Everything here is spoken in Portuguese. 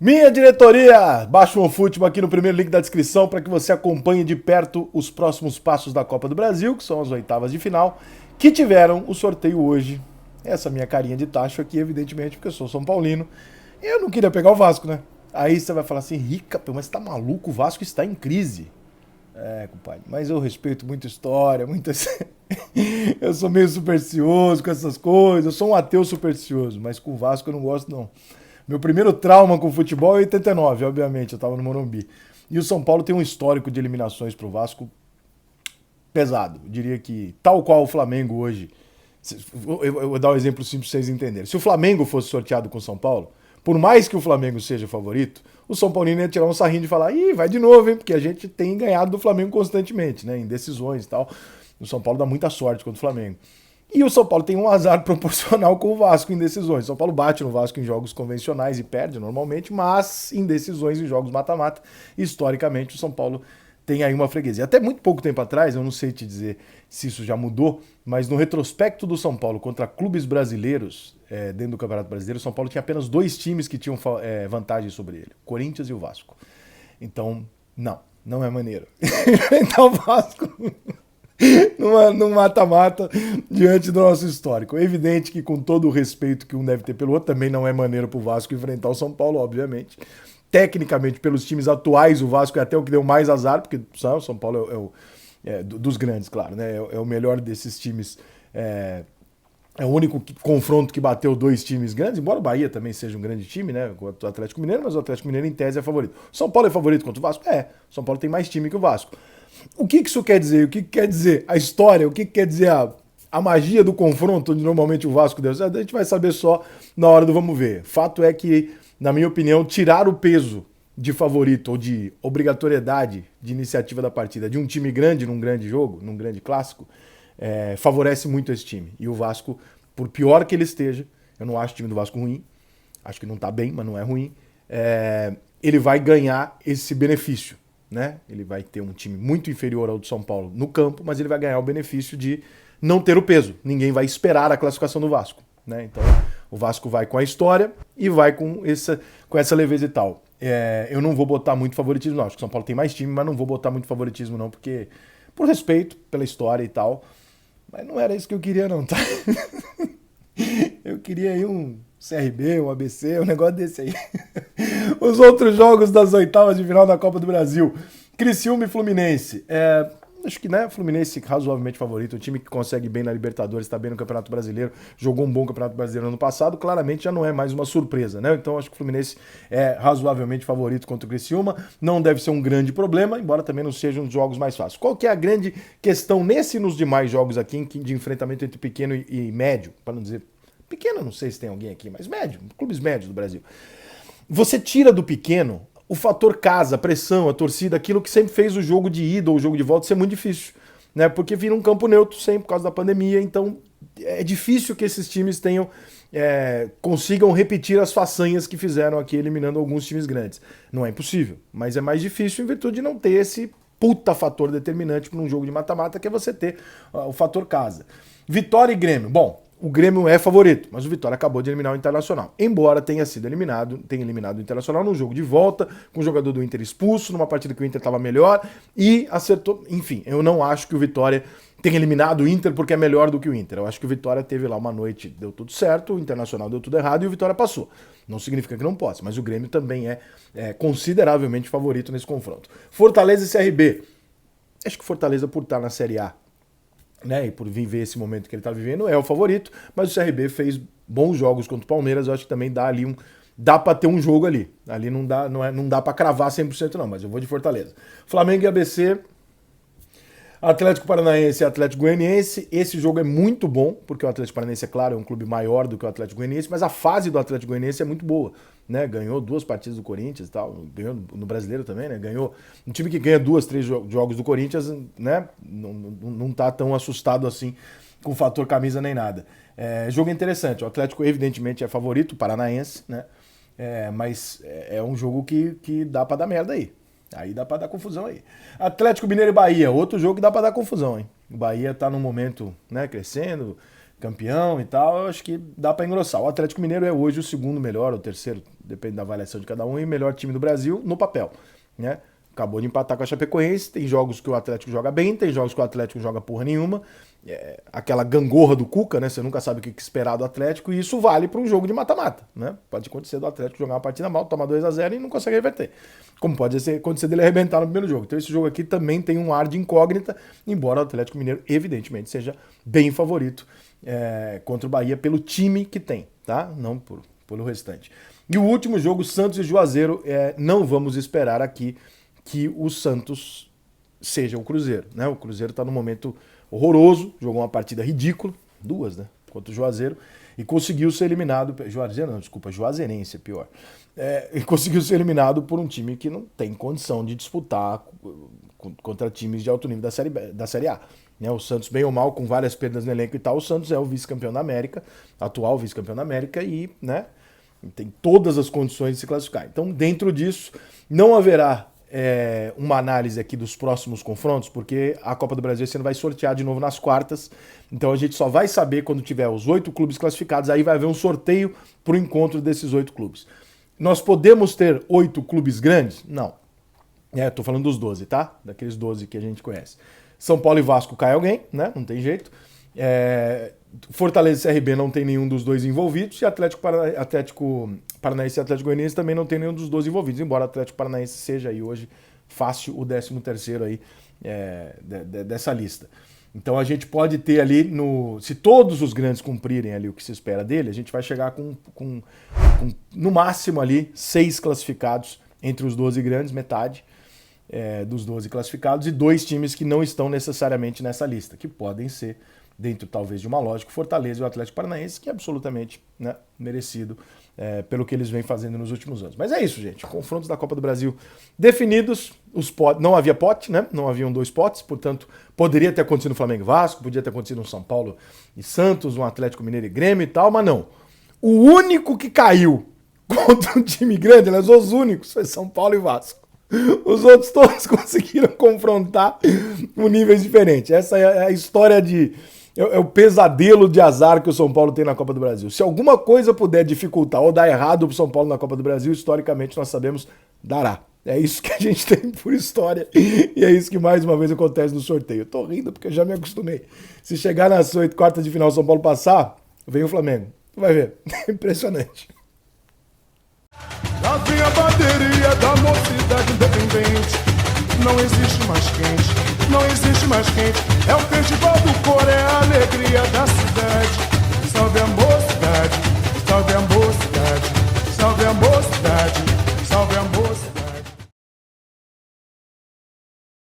Minha diretoria, baixa o futebol aqui no primeiro link da descrição para que você acompanhe de perto os próximos passos da Copa do Brasil, que são as oitavas de final, que tiveram o sorteio hoje. Essa minha carinha de tacho aqui, evidentemente, porque eu sou São Paulino. E eu não queria pegar o Vasco, né? Aí você vai falar assim, Rica, mas tá maluco, o Vasco está em crise. É, compadre, mas eu respeito muito história, muitas. Eu sou meio supersticioso com essas coisas, eu sou um ateu supersticioso, mas com o Vasco eu não gosto, não. Meu primeiro trauma com o futebol é 89, obviamente, eu tava no Morumbi. E o São Paulo tem um histórico de eliminações pro Vasco pesado. Eu diria que, tal qual o Flamengo hoje. Eu vou dar um exemplo simples pra vocês entenderem. Se o Flamengo fosse sorteado com o São Paulo, por mais que o Flamengo seja favorito, o São Paulino ia tirar um sarrinho de falar, ih, vai de novo, hein? Porque a gente tem ganhado do Flamengo constantemente, né? Em decisões e tal. O São Paulo dá muita sorte contra o Flamengo. E o São Paulo tem um azar proporcional com o Vasco em decisões. O São Paulo bate no Vasco em jogos convencionais e perde normalmente, mas em decisões em jogos mata-mata, historicamente o São Paulo tem aí uma freguesia. Até muito pouco tempo atrás, eu não sei te dizer se isso já mudou, mas no retrospecto do São Paulo contra clubes brasileiros, dentro do Campeonato Brasileiro, o São Paulo tinha apenas dois times que tinham vantagem sobre ele, o Corinthians e o Vasco. Então, não é maneiro. Então o Vasco num mata-mata diante do nosso histórico. É evidente que, com todo o respeito que um deve ter pelo outro, também não é maneiro pro Vasco enfrentar o São Paulo, obviamente. Tecnicamente, pelos times atuais, o Vasco é até o que deu mais azar, porque o São Paulo dos grandes, claro, né? É o melhor desses times. É o único confronto que bateu dois times grandes, embora o Bahia também seja um grande time, né? O Atlético Mineiro, mas o Atlético Mineiro em tese é favorito. O São Paulo é favorito contra o Vasco? É. O São Paulo tem mais time que o Vasco. O que isso quer dizer? O que quer dizer a história? O que quer dizer a magia do confronto, onde normalmente o Vasco deu certo? A gente vai saber só na hora do vamos ver. Fato é que, na minha opinião, tirar o peso de favorito ou de obrigatoriedade de iniciativa da partida de um time grande num grande jogo, num grande clássico, favorece muito esse time. E o Vasco, por pior que ele esteja, eu não acho o time do Vasco ruim, acho que não tá bem, mas não é ruim, ele vai ganhar esse benefício. Né? Ele vai ter um time muito inferior ao do São Paulo no campo, mas ele vai ganhar o benefício de não ter o peso. Ninguém vai esperar a classificação do Vasco. Né? Então, o Vasco vai com a história e vai com essa leveza e tal. Eu não vou botar muito favoritismo, não. Acho que o São Paulo tem mais time, mas não vou botar muito favoritismo, não, porque por respeito pela história e tal. Mas não era isso que eu queria, não, tá? Eu queria aí um CRB, um ABC, um negócio desse aí. Os outros jogos das oitavas de final da Copa do Brasil. Criciúma e Fluminense. Acho que, né, Fluminense razoavelmente favorito, um time que consegue bem na Libertadores, está bem no Campeonato Brasileiro, jogou um bom Campeonato Brasileiro no ano passado, claramente já não é mais uma surpresa, né? Então acho que o Fluminense é razoavelmente favorito contra o Criciúma, não deve ser um grande problema, embora também não sejam os jogos mais fáceis. Qual que é a grande questão nesse e nos demais jogos aqui de enfrentamento entre pequeno e médio, para não dizer pequeno, não sei se tem alguém aqui, mas médio, clubes médios do Brasil. Você tira do pequeno o fator casa, a pressão, a torcida, aquilo que sempre fez o jogo de ida ou o jogo de volta ser muito difícil, né? Porque vira um campo neutro sempre por causa da pandemia, então é difícil que esses times consigam repetir as façanhas que fizeram aqui eliminando alguns times grandes. Não é impossível, mas é mais difícil em virtude de não ter esse puta fator determinante para um jogo de mata-mata, que é você ter o fator casa. Vitória e Grêmio. Bom, o Grêmio é favorito, mas o Vitória acabou de eliminar o Internacional. Embora tenha eliminado o Internacional num jogo de volta, com o jogador do Inter expulso, numa partida que o Inter estava melhor e acertou. Enfim, eu não acho que o Vitória tenha eliminado o Inter porque é melhor do que o Inter. Eu acho que o Vitória teve lá uma noite, deu tudo certo, o Internacional deu tudo errado e o Vitória passou. Não significa que não possa, mas o Grêmio também é consideravelmente favorito nesse confronto. Fortaleza e CRB. Acho que o Fortaleza, por estar na Série A, né, e por viver esse momento que ele está vivendo, é o favorito, mas o CRB fez bons jogos contra o Palmeiras, eu acho que também dá para ter um jogo ali. Ali não dá para cravar 100% não, mas eu vou de Fortaleza. Flamengo e ABC, Atlético Paranaense e Atlético Goianiense. Esse jogo é muito bom, porque o Atlético Paranaense, é claro, é um clube maior do que o Atlético Goianiense, mas a fase do Atlético Goianiense é muito boa, né? Ganhou 2 partidas do Corinthians e tal, ganhou no Brasileiro também, né? Ganhou um time que ganha 2, 3 jogos do Corinthians, né? Não tá tão assustado assim com o fator camisa nem nada. Jogo interessante. O Atlético evidentemente é favorito, o Paranaense, né? Mas é um jogo que dá pra dar merda aí. Aí dá pra dar confusão aí. Atlético Mineiro e Bahia, outro jogo que dá pra dar confusão, hein? O Bahia tá num momento, né, crescendo, campeão e tal, eu acho que dá para engrossar. O Atlético Mineiro é hoje o segundo melhor, o terceiro, depende da avaliação de cada um, e melhor time do Brasil no papel, né? Acabou de empatar com a Chapecoense, tem jogos que o Atlético joga bem, tem jogos que o Atlético joga porra nenhuma, aquela gangorra do Cuca, né? Você nunca sabe o que esperar do Atlético, e isso vale para um jogo de mata-mata, né? Pode acontecer do Atlético jogar uma partida mal, tomar 2-0 e não consegue reverter. Como pode acontecer dele arrebentar no primeiro jogo. Então esse jogo aqui também tem um ar de incógnita, embora o Atlético Mineiro, evidentemente, seja bem favorito contra o Bahia pelo time que tem, tá? Não pelo restante. E o último jogo, Santos e Juazeiro, não vamos esperar aqui que o Santos seja o Cruzeiro, né? O Cruzeiro está num momento horroroso, jogou uma partida ridícula, duas, né? Contra o Juazeiro, e conseguiu ser eliminado. Juazeiro não, desculpa, Juazeirense é pior. E conseguiu ser eliminado por um time que não tem condição de disputar contra times de alto nível da Série A. Né? O Santos, bem ou mal, com várias perdas no elenco e tal, o Santos é o vice-campeão da América, atual vice-campeão da América, e, né, tem todas as condições de se classificar. Então, dentro disso, não haverá uma análise aqui dos próximos confrontos, porque a Copa do Brasil esse ano vai sortear de novo nas quartas, então a gente só vai saber quando tiver os 8 clubes classificados, aí vai haver um sorteio para o encontro desses 8 clubes. Nós podemos ter 8 clubes grandes? Não. Tô falando dos 12, tá? Daqueles 12 que a gente conhece. São Paulo e Vasco cai alguém, né? Não tem jeito. Fortaleza e CRB não tem nenhum dos dois envolvidos, e Atlético Paranaense e Atlético Goianiense também não tem nenhum dos dois envolvidos, embora o Atlético Paranaense seja aí hoje fácil o 13º aí dessa lista. Então a gente pode ter ali, se todos os grandes cumprirem ali o que se espera dele, a gente vai chegar com no máximo ali 6 classificados entre os 12 grandes, metade dos 12 classificados, e 2 times que não estão necessariamente nessa lista, que podem ser, dentro talvez de uma lógica, Fortaleza e o Atlético Paranaense, que é absolutamente, né, merecido pelo que eles vêm fazendo nos últimos anos. Mas é isso, gente. Confrontos da Copa do Brasil definidos. Não havia pote, né? Não haviam 2 potes, portanto, poderia ter acontecido no Flamengo e Vasco, podia ter acontecido no São Paulo e Santos, um Atlético Mineiro e Grêmio e tal, mas não. O único que caiu contra um time grande, aliás, os únicos, foi São Paulo e Vasco. Os outros todos conseguiram confrontar com níveis diferentes. Essa é a história é o pesadelo de azar que o São Paulo tem na Copa do Brasil. Se alguma coisa puder dificultar ou dar errado pro São Paulo na Copa do Brasil, historicamente nós sabemos, dará. É isso que a gente tem por história, e é isso que mais uma vez acontece no sorteio. Eu tô rindo porque eu já me acostumei. Se chegar nas 8 quartas de final o São Paulo passar, vem o Flamengo. Tu vai ver. Impressionante. Lá vem a bateria da mocidade independente. Não existe mais quente, não existe mais quente. É o festival do cor, é a alegria da cidade. Salve a mocidade, salve a mocidade, salve a mocidade, salve a mocidade.